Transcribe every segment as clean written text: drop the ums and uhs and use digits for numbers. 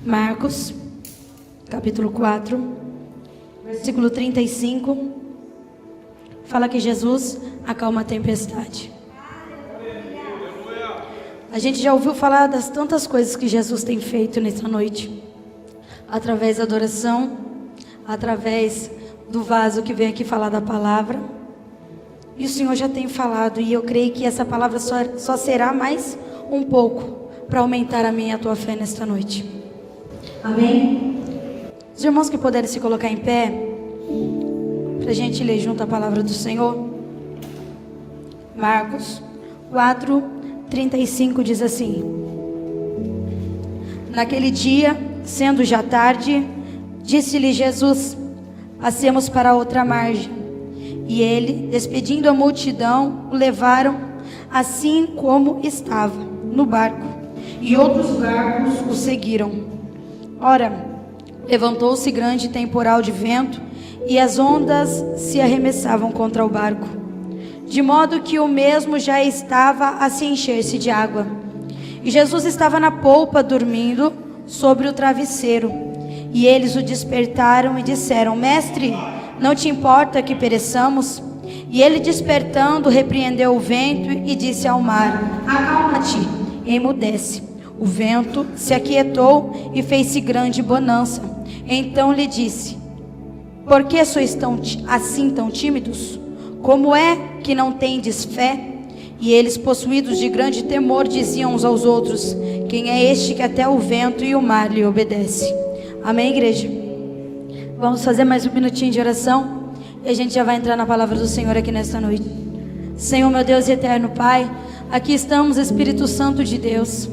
Marcos, capítulo 4, versículo 35, fala que Jesus acalma a tempestade. A gente já ouviu falar das tantas coisas que Jesus tem feito nessa noite, através da adoração, através do vaso que vem aqui falar da palavra. E o Senhor já tem falado, e eu creio que essa palavra só será mais um pouco para aumentar a minha e a tua fé nesta noite. Amém? Os irmãos que puderem se colocar em pé, para a gente ler junto a palavra do Senhor. Marcos 4, 35 diz assim: Naquele dia, sendo já tarde, disse-lhe Jesus: Passemos para a outra margem. E ele, despedindo a multidão, o levaram assim como estava, no barco. E outros barcos o seguiram. Ora, levantou-se grande temporal de vento, e as ondas se arremessavam contra o barco, de modo que o mesmo já estava a se encher-se de água. E Jesus estava na polpa, dormindo sobre o travesseiro. E eles o despertaram e disseram: Mestre, não te importa que pereçamos? E ele, despertando, repreendeu o vento e disse ao mar: Acalma-te, emudece. O vento se aquietou e fez-se grande bonança. Então lhe disse: Por que sois assim tão tímidos? Como é que não tendes fé? E eles, possuídos de grande temor, diziam uns aos outros: Quem é este que até o vento e o mar lhe obedece? Amém, igreja? Vamos fazer mais um minutinho de oração e a gente já vai entrar na palavra do Senhor aqui nesta noite. Senhor, meu Deus e eterno Pai, aqui estamos, Espírito Santo de Deus.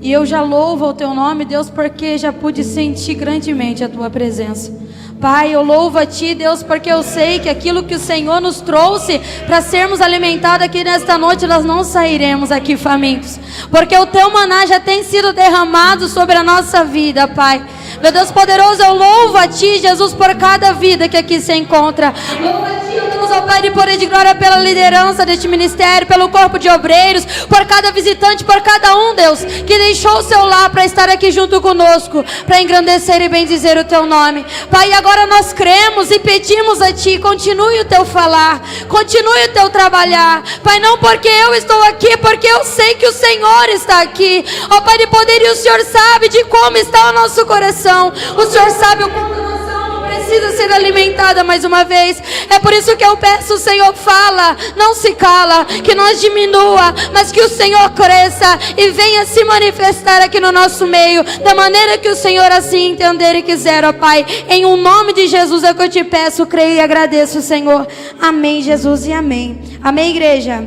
E eu já louvo o Teu nome, Deus, porque já pude sentir grandemente a Tua presença. Pai, eu louvo a Ti, Deus, porque eu sei que aquilo que o Senhor nos trouxe para sermos alimentados aqui nesta noite, nós não sairemos aqui famintos, porque o Teu maná já tem sido derramado sobre a nossa vida, Pai. Meu Deus poderoso, eu louvo a Ti, Jesus, por cada vida que aqui se encontra. Louvo a Ti, Deus, ó Pai de poder e de glória, pela liderança deste ministério, pelo corpo de obreiros, por cada visitante, por cada um, Deus, que deixou o seu lar para estar aqui junto conosco, para engrandecer e bendizer o Teu nome. Pai, e agora nós cremos e pedimos a Ti: continue o Teu falar, continue o Teu trabalhar, Pai, não porque eu estou aqui, porque eu sei que o Senhor está aqui, ó Pai de poder, e o Senhor sabe de como está o nosso coração. O Senhor sabe o quanto a nossa alma precisa ser alimentada mais uma vez. É por isso que eu peço, Senhor, fala, não se cala, que nós diminua, mas que o Senhor cresça e venha se manifestar aqui no nosso meio, da maneira que o Senhor assim entender e quiser, ó Pai. Em um nome de Jesus é que eu te peço, creio e agradeço, Senhor. Amém, Jesus, e amém. Amém, igreja?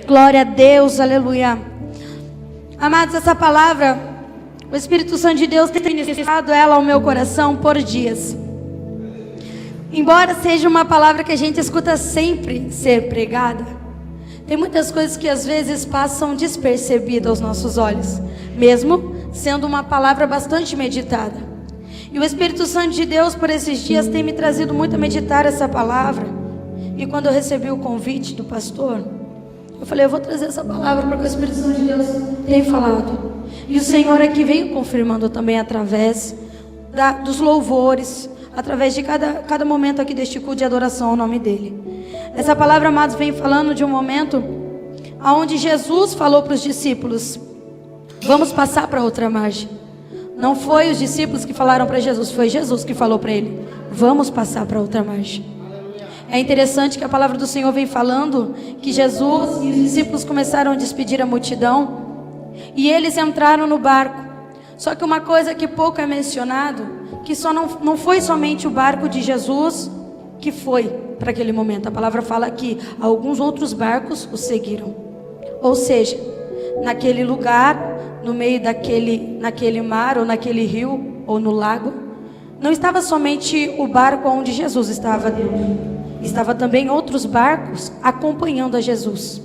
Glória a Deus, aleluia. Amados, essa palavra, o Espírito Santo de Deus tem ministrado ela ao meu coração por dias. Embora seja uma palavra que a gente escuta sempre ser pregada, tem muitas coisas que às vezes passam despercebidas aos nossos olhos, mesmo sendo uma palavra bastante meditada. E o Espírito Santo de Deus por esses dias tem me trazido muito a meditar essa palavra. E quando eu recebi o convite do pastor, eu falei: eu vou trazer essa palavra porque o Espírito Santo de Deus tem falado. E o Senhor aqui veio confirmando também através dos louvores, através de cada momento aqui deste culto de adoração ao nome dEle. Essa palavra, amados, vem falando de um momento onde Jesus falou para os discípulos: vamos passar para outra margem. Não foi os discípulos que falaram para Jesus, foi Jesus que falou para ele: vamos passar para outra margem. É interessante que a palavra do Senhor vem falando que Jesus e os discípulos começaram a despedir a multidão e eles entraram no barco. Só que uma coisa que pouco é mencionado, que só não foi somente o barco de Jesus que foi para aquele momento. A palavra fala que alguns outros barcos o seguiram. Ou seja, naquele lugar, no meio naquele mar ou naquele rio ou no lago, não estava somente o barco onde Jesus estava dentro. Estava também outros barcos acompanhando a Jesus.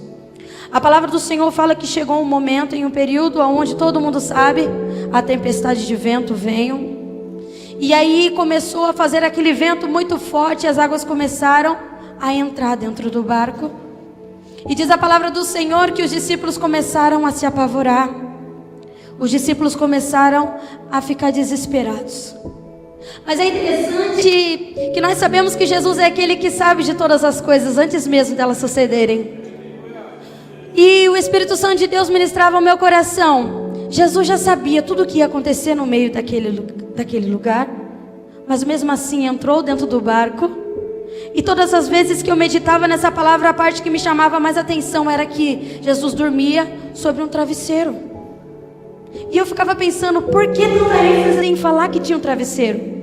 A palavra do Senhor fala que chegou um momento, em um período onde todo mundo sabe, a tempestade de vento veio. E aí começou a fazer aquele vento muito forte, as águas começaram a entrar dentro do barco. E diz a palavra do Senhor que os discípulos começaram a se apavorar. os discípulos começaram a ficar desesperados. Mas é interessante que nós sabemos que Jesus é aquele que sabe de todas as coisas antes mesmo delas sucederem. E o Espírito Santo de Deus ministrava ao meu coração. Jesus já sabia tudo o que ia acontecer no meio daquele lugar, mas mesmo assim entrou dentro do barco. E todas as vezes que eu meditava nessa palavra, a parte que me chamava mais atenção era que Jesus dormia sobre um travesseiro. E eu ficava pensando, por que tanta ênfase em falar que tinha um travesseiro?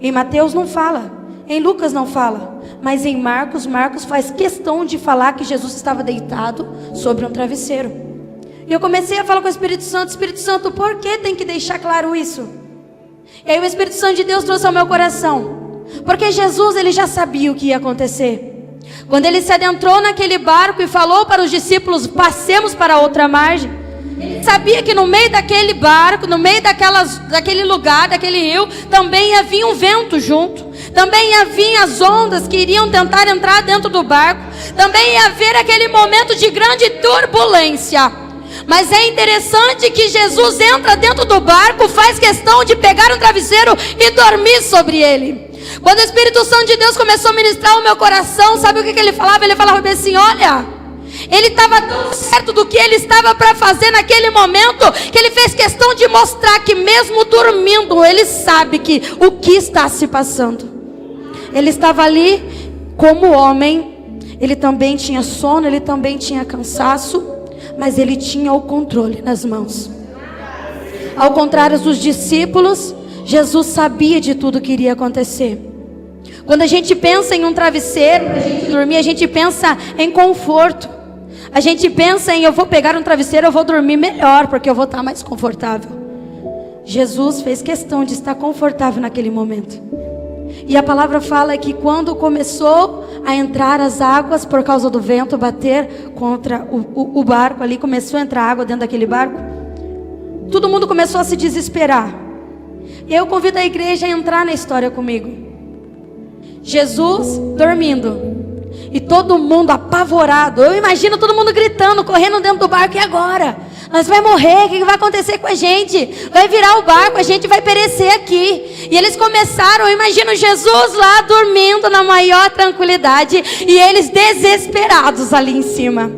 Em Mateus não fala, em Lucas não fala, mas em Marcos faz questão de falar que Jesus estava deitado sobre um travesseiro. E eu comecei a falar com o Espírito Santo, por que tem que deixar claro isso? E aí o Espírito Santo de Deus trouxe ao meu coração, porque Jesus, ele já sabia o que ia acontecer. Quando ele se adentrou naquele barco e falou para os discípulos, passemos para outra margem, ele sabia que no meio daquele barco, no meio daquele lugar, daquele rio, também havia um vento junto. Também havia as ondas que iriam tentar entrar dentro do barco. Também ia haver aquele momento de grande turbulência. Mas é interessante que Jesus entra dentro do barco, faz questão de pegar um travesseiro e dormir sobre ele. Quando o Espírito Santo de Deus começou a ministrar o meu coração, sabe o que ele falava? Ele falava assim, olha, ele estava tão certo do que ele estava para fazer naquele momento, que ele fez questão de mostrar que mesmo dormindo, ele sabe que o que está se passando. Ele estava ali como homem, ele também tinha sono, ele também tinha cansaço, mas ele tinha o controle nas mãos. Ao contrário dos discípulos, Jesus sabia de tudo que iria acontecer. Quando a gente pensa em um travesseiro para a gente dormir, a gente pensa em conforto. A gente pensa em eu vou pegar um travesseiro, eu vou dormir melhor, porque eu vou estar mais confortável. Jesus fez questão de estar confortável naquele momento. E a palavra fala que quando começou a entrar as águas, por causa do vento bater contra o barco ali, começou a entrar água dentro daquele barco, todo mundo começou a se desesperar. E eu convido a igreja a entrar na história comigo. Jesus dormindo e todo mundo apavorado. Eu imagino todo mundo gritando, correndo dentro do barco. E agora? Nós vamos morrer, o que vai acontecer com a gente? Vai virar o barco, a gente vai perecer aqui. E eles começaram, eu imagino Jesus lá dormindo na maior tranquilidade, e eles desesperados ali em cima.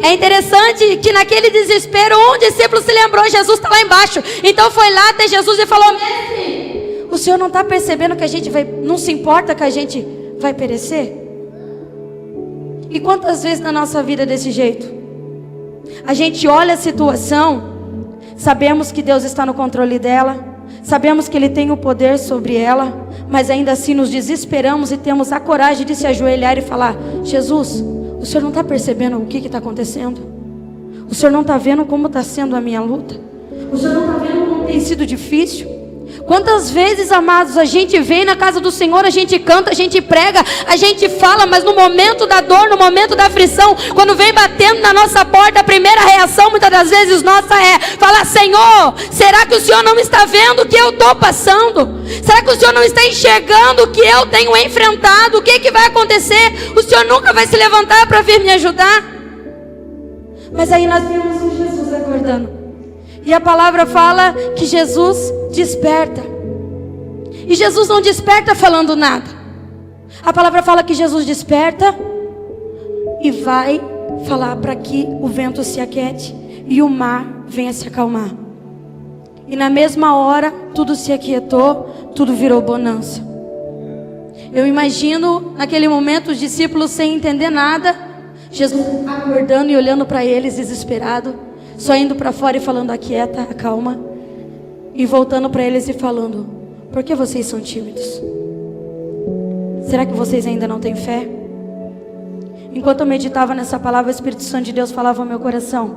É interessante que naquele desespero, um discípulo se lembrou, Jesus está lá embaixo. Então foi lá até Jesus e falou, mestre, o senhor não está percebendo que a gente não se importa que a gente vai perecer? E quantas vezes na nossa vida é desse jeito? A gente olha a situação, sabemos que Deus está no controle dela, sabemos que Ele tem o poder sobre ela, mas ainda assim nos desesperamos e temos a coragem de se ajoelhar e falar, Jesus, o senhor não está percebendo o que está acontecendo? O senhor não está vendo como está sendo a minha luta? O senhor não está vendo como tem sido difícil? Quantas vezes, amados, a gente vem na casa do Senhor, a gente canta, a gente prega, a gente fala, mas no momento da dor, no momento da aflição, quando vem batendo na nossa porta, a primeira reação muitas das vezes nossa é falar, Senhor, será que o Senhor não está vendo o que eu estou passando? Será que o Senhor não está enxergando o que eu tenho enfrentado? O que vai acontecer? O Senhor nunca vai se levantar para vir me ajudar? Mas aí nós vemos o Jesus acordando. E a palavra fala que Jesus desperta. E Jesus não desperta falando nada. A palavra fala que Jesus desperta e vai falar para que o vento se aquiete e o mar venha se acalmar. E na mesma hora, tudo se aquietou, tudo virou bonança. Eu imagino naquele momento os discípulos sem entender nada, Jesus acordando e olhando para eles desesperado, só indo para fora e falando, aquieta, acalma. E voltando para eles e falando, por que vocês são tímidos? Será que vocês ainda não têm fé? Enquanto eu meditava nessa palavra, o Espírito Santo de Deus falava ao meu coração.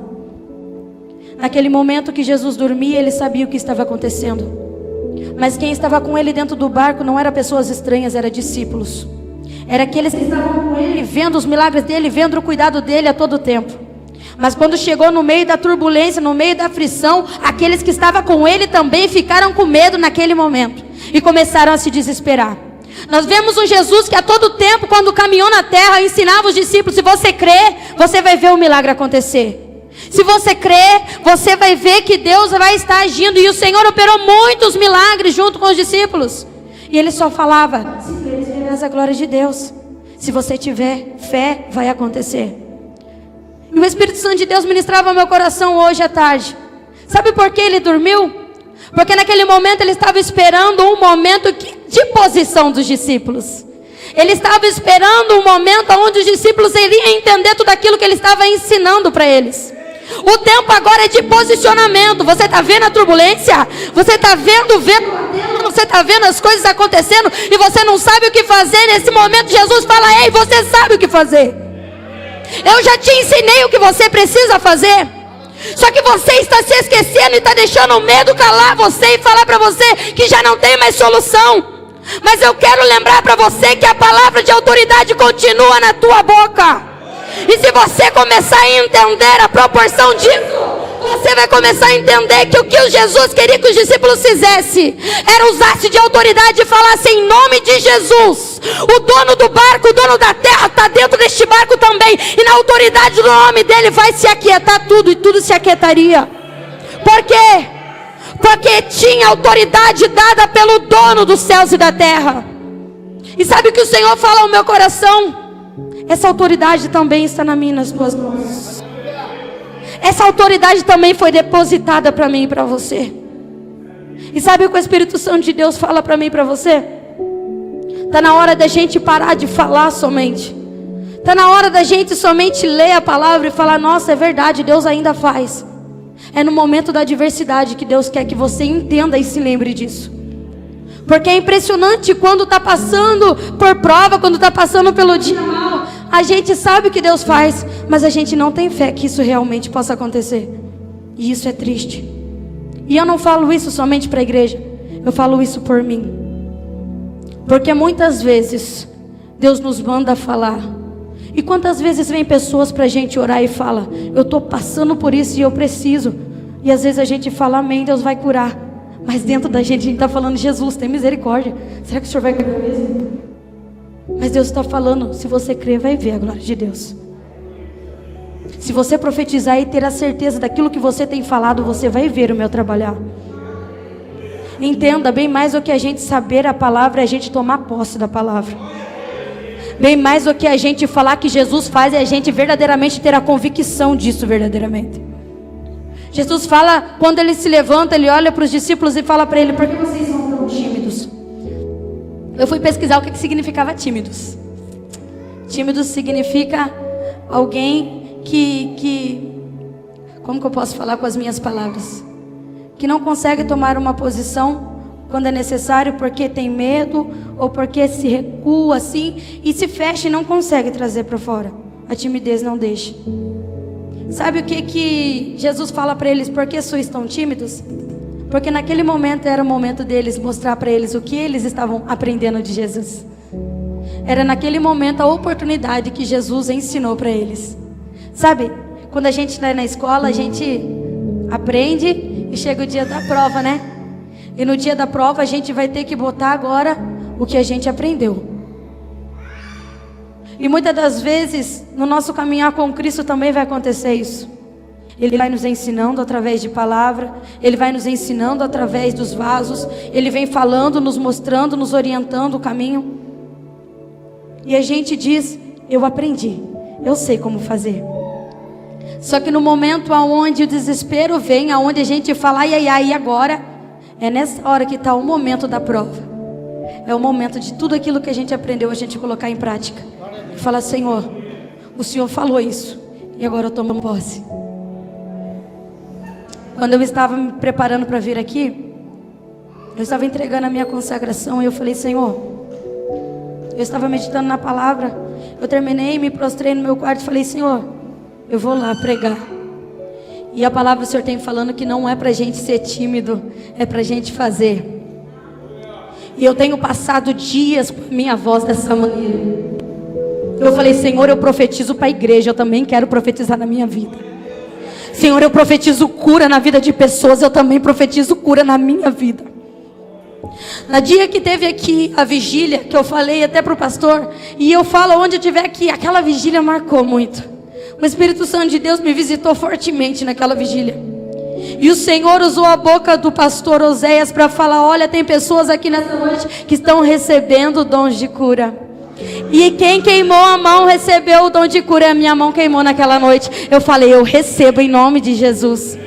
Naquele momento que Jesus dormia, ele sabia o que estava acontecendo. Mas quem estava com ele dentro do barco não eram pessoas estranhas, eram discípulos. Eram aqueles que estavam com ele, vendo os milagres dele, vendo o cuidado dele a todo tempo. Mas quando chegou no meio da turbulência, no meio da aflição, aqueles que estavam com ele também ficaram com medo naquele momento. E começaram a se desesperar. Nós vemos um Jesus que a todo tempo, quando caminhou na terra, ensinava os discípulos, se você crer, você vai ver o milagre acontecer. Se você crer, você vai ver que Deus vai estar agindo. E o Senhor operou muitos milagres junto com os discípulos. E Ele só falava: se creres, verás a glória de Deus. Se você tiver fé, vai acontecer. E o Espírito Santo de Deus ministrava ao meu coração hoje à tarde. Sabe por que ele dormiu? Porque naquele momento ele estava esperando um momento de posição dos discípulos. Ele estava esperando um momento onde os discípulos iriam entender tudo aquilo que ele estava ensinando para eles. O tempo agora é de posicionamento. Você está vendo a turbulência? Você está vendo o vento batendo? Você está vendo as coisas acontecendo? E você não sabe o que fazer? Nesse momento Jesus fala: ei, você sabe o que fazer. Eu já te ensinei o que você precisa fazer. Só que você está se esquecendo e está deixando o medo calar você e falar para você que já não tem mais solução. Mas eu quero lembrar para você que a palavra de autoridade continua na tua boca. E se você começar a entender a proporção disso, você vai começar a entender que o que o Jesus queria que os discípulos fizessem era usar-se de autoridade e falassem em nome de Jesus. O dono do barco, o dono da terra está dentro deste barco também. E na autoridade do nome dele vai se aquietar tudo, e tudo se aquietaria. Por quê? Porque tinha autoridade dada pelo dono dos céus e da terra. E sabe o que o Senhor fala ao meu coração? Essa autoridade também está na minha e nas tuas mãos. Essa autoridade também foi depositada para mim e para você. E sabe o que o Espírito Santo de Deus fala para mim e para você? Está na hora da gente parar de falar somente. Está na hora da gente somente ler a palavra e falar: nossa, é verdade, Deus ainda faz. É no momento da adversidade que Deus quer que você entenda e se lembre disso. Porque é impressionante quando está passando por prova, quando está passando pelo dia mal. A gente sabe o que Deus faz, mas a gente não tem fé que isso realmente possa acontecer. E isso é triste. E eu não falo isso somente para a igreja, eu falo isso por mim. Porque muitas vezes Deus nos manda falar. E quantas vezes vem pessoas para a gente orar e fala: eu estou passando por isso e eu preciso. E às vezes a gente fala: amém, Deus vai curar. Mas dentro da gente a gente está falando: Jesus, tem misericórdia. Será que o Senhor vai curar mesmo? Mas Deus está falando: se você crer, vai ver a glória de Deus. Se você profetizar e ter a certeza daquilo que você tem falado, você vai ver o meu trabalhar. Entenda, bem mais do que a gente saber a palavra, é a gente tomar posse da palavra. Bem mais do que a gente falar que Jesus faz, é a gente verdadeiramente ter a convicção disso verdadeiramente. Jesus fala, quando ele se levanta, ele olha para os discípulos e fala para ele: por que vocês são tão tímidos? Eu fui pesquisar o que significava tímidos. Tímidos significa alguém que como que eu posso falar com as minhas palavras? Que não consegue tomar uma posição quando é necessário, porque tem medo, ou porque se recua assim, e se fecha e não consegue trazer para fora. A timidez não deixa. Sabe o que Jesus fala para eles? Por que sois tão tímidos? Porque naquele momento era o momento deles mostrar para eles o que eles estavam aprendendo de Jesus. Era naquele momento a oportunidade que Jesus ensinou para eles. Sabe, quando a gente está na escola, a gente aprende e chega o dia da prova, né? E no dia da prova a gente vai ter que botar agora o que a gente aprendeu. E muitas das vezes no nosso caminhar com Cristo também vai acontecer isso. Ele vai nos ensinando através de palavra, Ele vai nos ensinando através dos vasos, Ele vem falando, nos mostrando, nos orientando o caminho. E a gente diz: eu aprendi, eu sei como fazer. Só que no momento onde o desespero vem, aonde a gente fala: ai, ai, ai, e agora? É nessa hora que está o momento da prova. É o momento de tudo aquilo que a gente aprendeu, a gente colocar em prática. E falar: Senhor, o Senhor falou isso, e agora eu tomo posse. Quando eu estava me preparando para vir aqui, eu estava entregando a minha consagração, e eu falei: Senhor, eu estava meditando na palavra, eu terminei, me prostrei no meu quarto e falei: Senhor, eu vou lá pregar. E a palavra do Senhor tem falando que não é para a gente ser tímido, é para a gente fazer. E eu tenho passado dias com a minha voz dessa maneira. Eu falei: Senhor, eu profetizo para a igreja, eu também quero profetizar na minha vida. Senhor, eu profetizo cura na vida de pessoas, eu também profetizo cura na minha vida. No dia que teve aqui a vigília, que eu falei até para o pastor, e eu falo onde eu estiver aqui, aquela vigília marcou muito. O Espírito Santo de Deus me visitou fortemente naquela vigília. E o Senhor usou a boca do pastor Oséias para falar: olha, tem pessoas aqui nessa noite que estão recebendo dons de cura. E quem queimou a mão recebeu o dom de cura. A minha mão queimou naquela noite. Eu falei: eu recebo em nome de Jesus.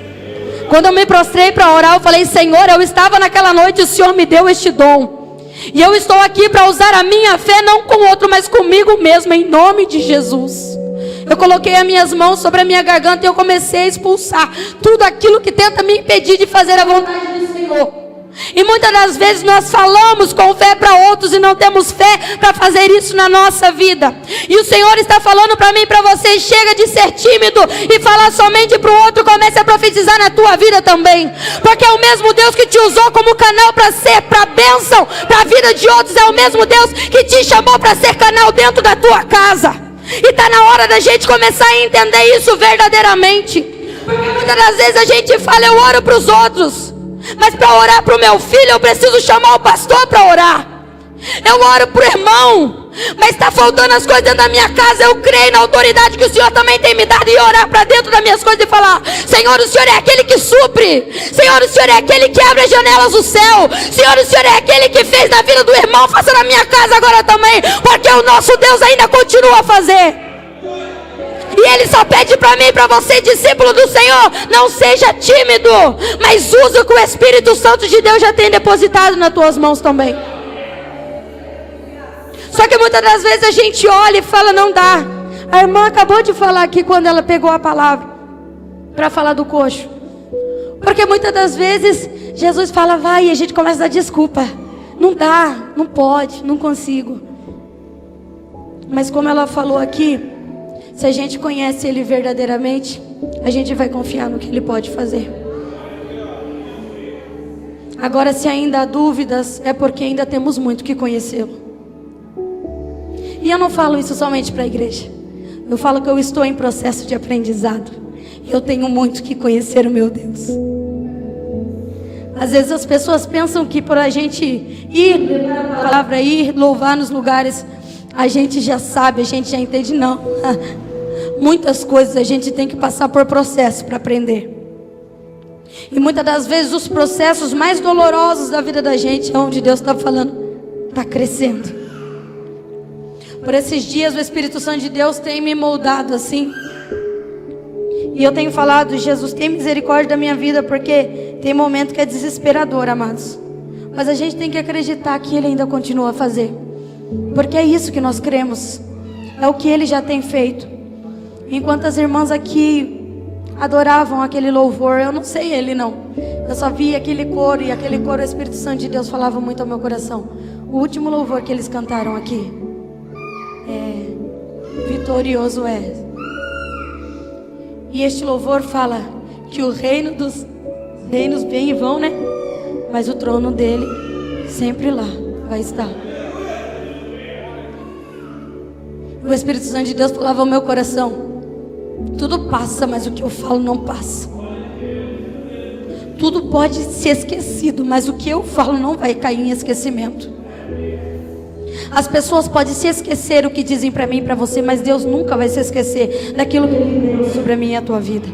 Quando eu me prostrei para orar, eu falei: Senhor, eu estava naquela noite e o Senhor me deu este dom. E eu estou aqui para usar a minha fé, não com outro, mas comigo mesmo, em nome de Jesus. Eu coloquei as minhas mãos sobre a minha garganta e eu comecei a expulsar tudo aquilo que tenta me impedir de fazer a vontade do Senhor. E muitas das vezes nós falamos com fé para outros e não temos fé para fazer isso na nossa vida. E o Senhor está falando para mim e para você: chega de ser tímido e falar somente para o outro, comece a profetizar na tua vida também. Porque é o mesmo Deus que te usou como canal para ser, para bênção, para a vida de outros. É o mesmo Deus que te chamou para ser canal dentro da tua casa. E está na hora da gente começar a entender isso verdadeiramente. Porque muitas das vezes a gente fala: eu oro para os outros, mas para orar para o meu filho eu preciso chamar o pastor para orar. Eu oro para o irmão, mas está faltando as coisas dentro da minha casa. Eu creio na autoridade que o Senhor também tem me dado, e orar para dentro das minhas coisas e falar: Senhor, o Senhor é aquele que supre. Senhor, o Senhor é aquele que abre as janelas do céu. Senhor, o Senhor é aquele que fez na vida do irmão, faça na minha casa agora também, porque o nosso Deus ainda continua a fazer. E Ele só pede para mim e para você, discípulo do Senhor: não seja tímido, mas use o que o Espírito Santo de Deus já tem depositado nas tuas mãos também. Só que muitas das vezes a gente olha e fala: não dá. A irmã acabou de falar aqui quando ela pegou a palavra para falar do coxo. Porque muitas das vezes Jesus fala: vai, e a gente começa a dar desculpa. Não dá, não pode, não consigo. Mas como ela falou aqui, se a gente conhece Ele verdadeiramente, a gente vai confiar no que Ele pode fazer. Agora, se ainda há dúvidas, é porque ainda temos muito que conhecê-lo. E eu não falo isso somente para a igreja. Eu falo que eu estou em processo de aprendizado. Eu tenho muito que conhecer o meu Deus. Às vezes as pessoas pensam que por a gente ir, a palavra ir, louvar nos lugares, a gente já sabe, a gente já entende. Não. Muitas coisas a gente tem que passar por processo para aprender. E muitas das vezes os processos mais dolorosos da vida da gente é onde Deus está falando: está crescendo. Por esses dias o Espírito Santo de Deus tem me moldado assim. E eu tenho falado: Jesus, tem misericórdia da minha vida, porque tem momento que é desesperador, amados. Mas a gente tem que acreditar que Ele ainda continua a fazer. Porque é isso que nós cremos. É o que Ele já tem feito. Enquanto as irmãs aqui adoravam aquele louvor, eu não sei ele não. Eu só vi aquele coro, e aquele coro o Espírito Santo de Deus falava muito ao meu coração. O último louvor que eles cantaram aqui vitorioso é. E este louvor fala que o reino dos reinos vem e vão, né? Mas o trono dele sempre lá vai estar. O Espírito Santo de Deus falava ao meu coração: tudo passa, mas o que eu falo não passa. Tudo pode ser esquecido, mas o que eu falo não vai cair em esquecimento. As pessoas podem se esquecer o que dizem para mim e para você, mas Deus nunca vai se esquecer daquilo que Ele falou sobre a minha e a tua vida.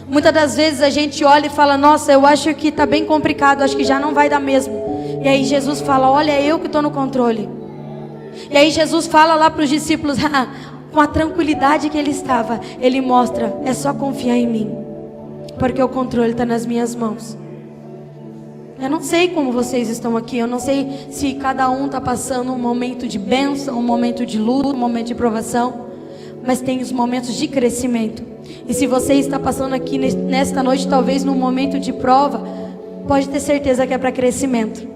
Muitas das vezes a gente olha e fala: nossa, eu acho que está bem complicado, acho que já não vai dar mesmo. E aí Jesus fala: olha, é eu que estou no controle. E aí Jesus fala lá para os discípulos, com a tranquilidade que Ele estava, Ele mostra: é só confiar em mim, porque o controle está nas minhas mãos. Eu não sei como vocês estão aqui, eu não sei se cada um está passando um momento de bênção, um momento de luta, um momento de provação, mas tem os momentos de crescimento. E se você está passando aqui nesta noite, talvez num momento de prova, pode ter certeza que é para crescimento.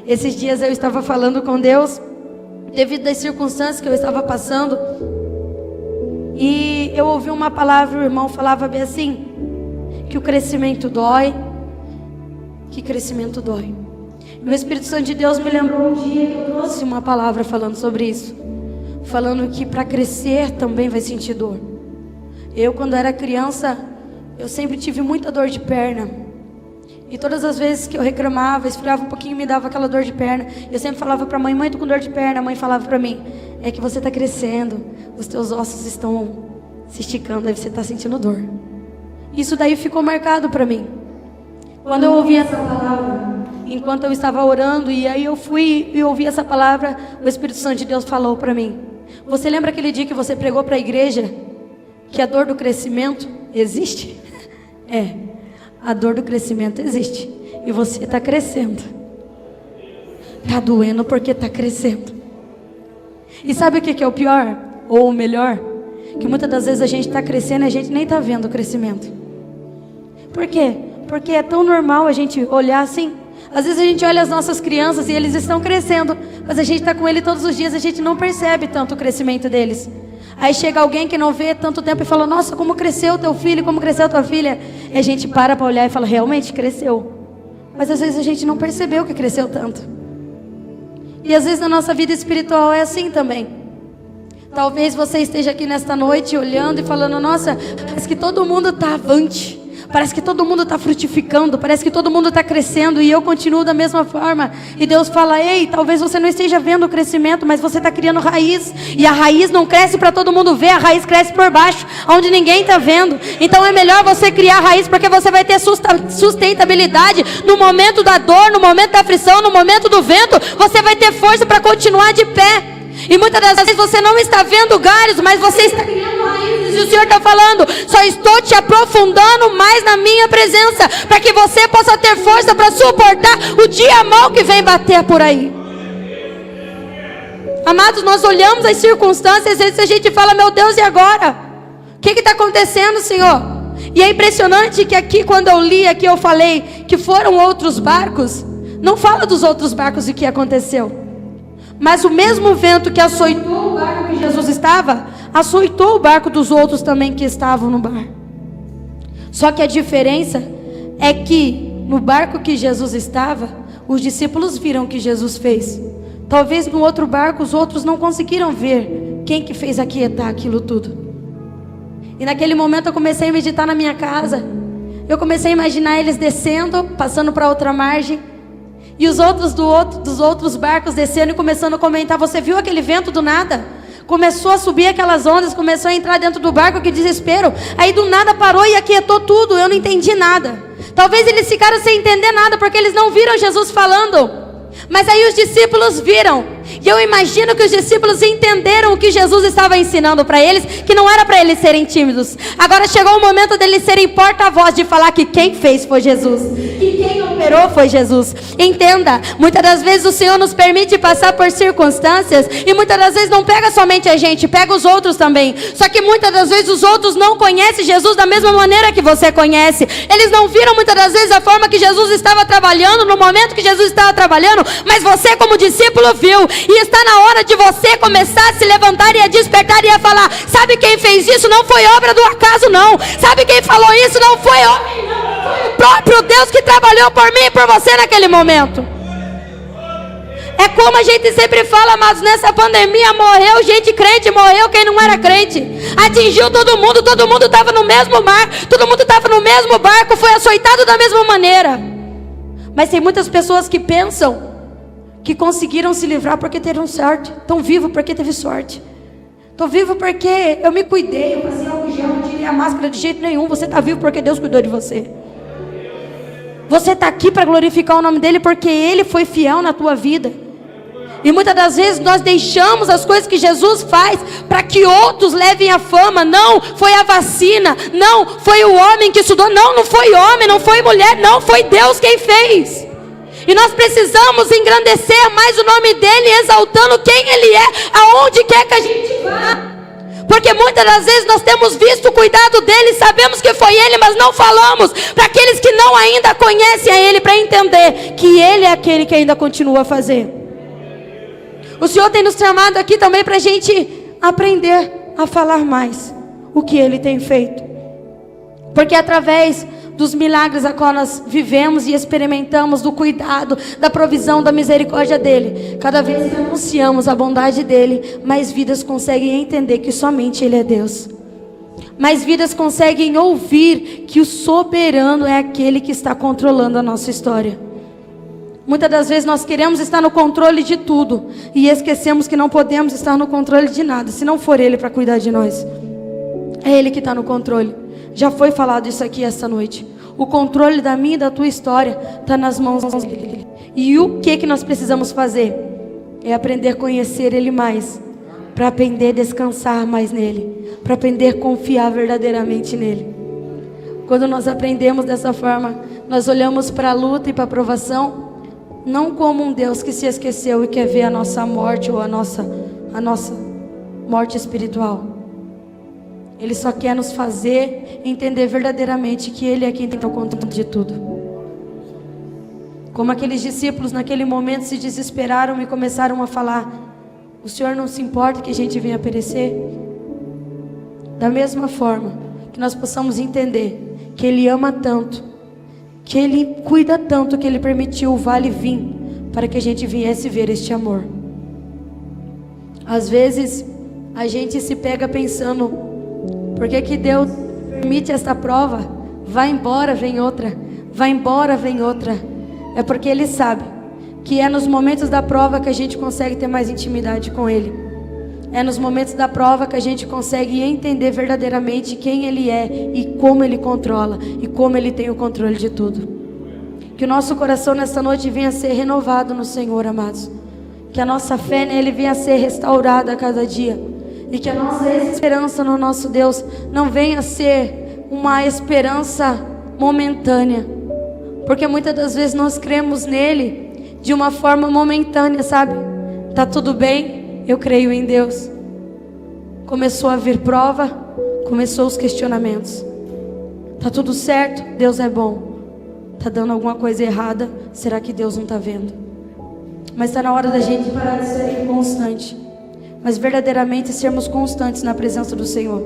Esses dias eu estava falando com Deus, devido às circunstâncias que eu estava passando, e eu ouvi uma palavra, o irmão falava bem assim, que o crescimento dói, que crescimento dói. E o Espírito Santo de Deus me lembrou um dia que eu trouxe uma palavra falando sobre isso, falando que para crescer também vai sentir dor. Eu, quando era criança, eu sempre tive muita dor de perna. E todas as vezes que eu reclamava, esfriava um pouquinho, me dava aquela dor de perna. Eu sempre falava para a mãe: mãe, tô com dor de perna. A mãe falava para mim: é que você está crescendo, os teus ossos estão se esticando, aí você está sentindo dor. Isso daí ficou marcado para mim. Quando eu ouvi essa palavra, enquanto eu estava orando, e aí eu fui e ouvi essa palavra, o Espírito Santo de Deus falou para mim: você lembra aquele dia que você pregou para a igreja que a dor do crescimento existe? A dor do crescimento existe. E você está crescendo. Está doendo porque está crescendo. E sabe o que é o pior? Ou o melhor? Que muitas das vezes a gente está crescendo e a gente nem está vendo o crescimento. Por quê? Porque é tão normal a gente olhar assim. Às vezes a gente olha as nossas crianças e eles estão crescendo, mas a gente está com ele todos os dias, a gente não percebe tanto o crescimento deles. Aí chega alguém que não vê tanto tempo e fala: nossa, como cresceu teu filho, como cresceu tua filha. E a gente para olhar e fala: realmente cresceu. Mas às vezes a gente não percebeu que cresceu tanto. E às vezes na nossa vida espiritual é assim também. Talvez você esteja aqui nesta noite olhando e falando: nossa, parece que todo mundo está avante. Parece que todo mundo está frutificando, parece que todo mundo está crescendo e eu continuo da mesma forma. E Deus fala: ei, talvez você não esteja vendo o crescimento, mas você está criando raiz. E a raiz não cresce para todo mundo ver, a raiz cresce por baixo, onde ninguém está vendo. Então é melhor você criar raiz, porque você vai ter sustentabilidade no momento da dor, no momento da aflição, no momento do vento. Você vai ter força para continuar de pé. E muitas das vezes você não está vendo galhos, mas você está criando raízes. E o Senhor está falando: só estou te aprofundando mais na minha presença, para que você possa ter força para suportar o dia mau que vem bater por aí. Amados, nós olhamos as circunstâncias, às vezes a gente fala: meu Deus, e agora? O que está acontecendo, Senhor? E é impressionante que aqui, quando eu li, aqui eu falei que foram outros barcos. Não fala dos outros barcos e o que aconteceu. Mas o mesmo vento que açoitou o barco que Jesus estava, açoitou o barco dos outros também que estavam no bar. Só que a diferença é que no barco que Jesus estava, os discípulos viram o que Jesus fez. Talvez no outro barco os outros não conseguiram ver quem que fez aquietar aquilo tudo. E naquele momento eu comecei a meditar na minha casa. Eu comecei a imaginar eles descendo, passando para outra margem. E os outros dos outros barcos descendo e começando a comentar: você viu aquele vento do nada? Começou a subir aquelas ondas, começou a entrar dentro do barco, que desespero. Aí do nada parou e aquietou tudo, eu não entendi nada. Talvez eles ficaram sem entender nada, porque eles não viram Jesus falando. Mas aí os discípulos viram. E eu imagino que os discípulos entenderam o que Jesus estava ensinando para eles, que não era para eles serem tímidos. Agora chegou o momento deles serem porta-voz, de falar que quem fez foi Jesus, que quem operou foi Jesus. Entenda, muitas das vezes o Senhor nos permite passar por circunstâncias, e muitas das vezes não pega somente a gente, pega os outros também. Só que muitas das vezes os outros não conhecem Jesus da mesma maneira que você conhece. Eles não viram muitas das vezes a forma que Jesus estava trabalhando, no momento que Jesus estava trabalhando, mas você como discípulo viu. E está na hora de você começar a se levantar e a despertar e a falar: sabe quem fez isso? Não foi obra do acaso, não. Sabe quem falou isso? Não foi homem, não. Foi o próprio Deus que trabalhou por mim e por você naquele momento. É como a gente sempre fala, mas nessa pandemia morreu gente crente, morreu quem não era crente. Atingiu todo mundo estava no mesmo mar, todo mundo estava no mesmo barco, foi açoitado da mesma maneira. Mas tem muitas pessoas que pensam que conseguiram se livrar porque teram sorte. Estão vivos porque teve sorte. Estou vivo porque eu me cuidei, eu passei álcool gel, não tirei a máscara de jeito nenhum. Você está vivo porque Deus cuidou de você. Você está aqui para glorificar o nome dEle porque Ele foi fiel na tua vida. E muitas das vezes nós deixamos as coisas que Jesus faz para que outros levem a fama. Não foi a vacina, não foi o homem que estudou, não foi homem, não foi mulher, não foi Deus quem fez. E nós precisamos engrandecer mais o nome dEle, exaltando quem Ele é, aonde quer que a gente vá. Porque muitas das vezes nós temos visto o cuidado dEle, sabemos que foi Ele, mas não falamos para aqueles que não ainda conhecem a Ele, para entender que Ele é aquele que ainda continua a fazer. O Senhor tem nos chamado aqui também para a gente aprender a falar mais o que Ele tem feito. Porque através dos milagres a qual nós vivemos e experimentamos, do cuidado, da provisão, da misericórdia dEle, cada vez que anunciamos a bondade dEle, mais vidas conseguem entender que somente Ele é Deus. Mais vidas conseguem ouvir que o soberano é aquele que está controlando a nossa história. Muitas das vezes nós queremos estar no controle de tudo e esquecemos que não podemos estar no controle de nada, se não for Ele para cuidar de nós. É Ele que está no controle. Já foi falado isso aqui esta noite. O controle da minha e da tua história está nas mãos dele. E o que nós precisamos fazer? É aprender a conhecer Ele mais, para aprender a descansar mais nele, para aprender a confiar verdadeiramente nele. Quando nós aprendemos dessa forma, nós olhamos para a luta e para a provação não como um Deus que se esqueceu e quer ver a nossa morte ou a nossa morte espiritual. Ele só quer nos fazer entender verdadeiramente que Ele é quem tem o controle de tudo. Como aqueles discípulos naquele momento se desesperaram e começaram a falar: o Senhor não se importa que a gente venha perecer? Da mesma forma, que nós possamos entender que Ele ama tanto, que Ele cuida tanto, que Ele permitiu o vale vir para que a gente viesse ver este amor. Às vezes a gente se pega pensando: por que Deus permite esta prova? Vai embora, vem outra. Vai embora, vem outra. É porque Ele sabe que é nos momentos da prova que a gente consegue ter mais intimidade com Ele. É nos momentos da prova que a gente consegue entender verdadeiramente quem Ele é e como Ele controla e como Ele tem o controle de tudo. Que o nosso coração nesta noite venha a ser renovado no Senhor, amados. Que a nossa fé nele venha a ser restaurada a cada dia. E que a nossa esperança no nosso Deus não venha a ser uma esperança momentânea. Porque muitas das vezes nós cremos nele de uma forma momentânea, sabe? Tá tudo bem, eu creio em Deus. Começou a vir prova, começou os questionamentos. Tá tudo certo, Deus é bom. Tá dando alguma coisa errada, será que Deus não tá vendo? Mas está na hora da gente parar de ser inconstante, mas verdadeiramente sermos constantes na presença do Senhor.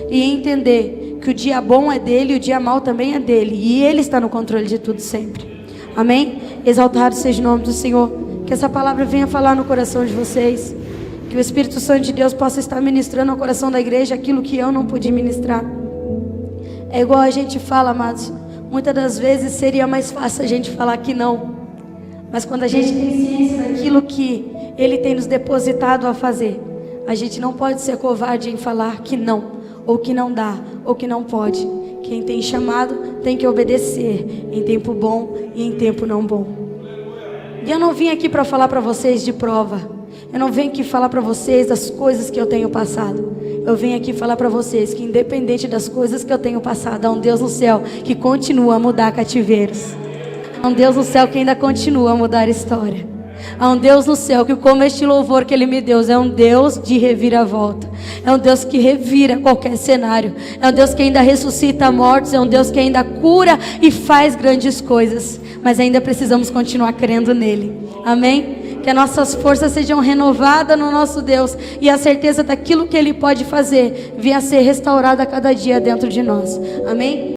E entender que o dia bom é dele e o dia mau também é dele. E Ele está no controle de tudo sempre. Amém? Exaltado seja o nome do Senhor. Que essa palavra venha falar no coração de vocês. Que o Espírito Santo de Deus possa estar ministrando ao coração da igreja aquilo que eu não pude ministrar. É igual a gente fala, amados. Muitas das vezes seria mais fácil a gente falar que não. Mas quando a gente tem ciência daquilo que Ele tem nos depositado a fazer, a gente não pode ser covarde em falar que não, ou que não dá, ou que não pode. Quem tem chamado tem que obedecer em tempo bom e em tempo não bom. E eu não vim aqui para falar para vocês de prova. Eu não venho aqui falar para vocês das coisas que eu tenho passado. Eu venho aqui falar para vocês que independente das coisas que eu tenho passado, há um Deus no céu que continua a mudar cativeiros. Há um Deus no céu que ainda continua a mudar a história. Há um Deus no céu que, como este louvor que Ele me deu, é um Deus de reviravolta. É um Deus que revira qualquer cenário. É um Deus que ainda ressuscita mortos. É um Deus que ainda cura e faz grandes coisas. Mas ainda precisamos continuar crendo nele. Amém? Que as nossas forças sejam renovadas no nosso Deus. E a certeza daquilo que Ele pode fazer venha a ser restaurada a cada dia dentro de nós. Amém?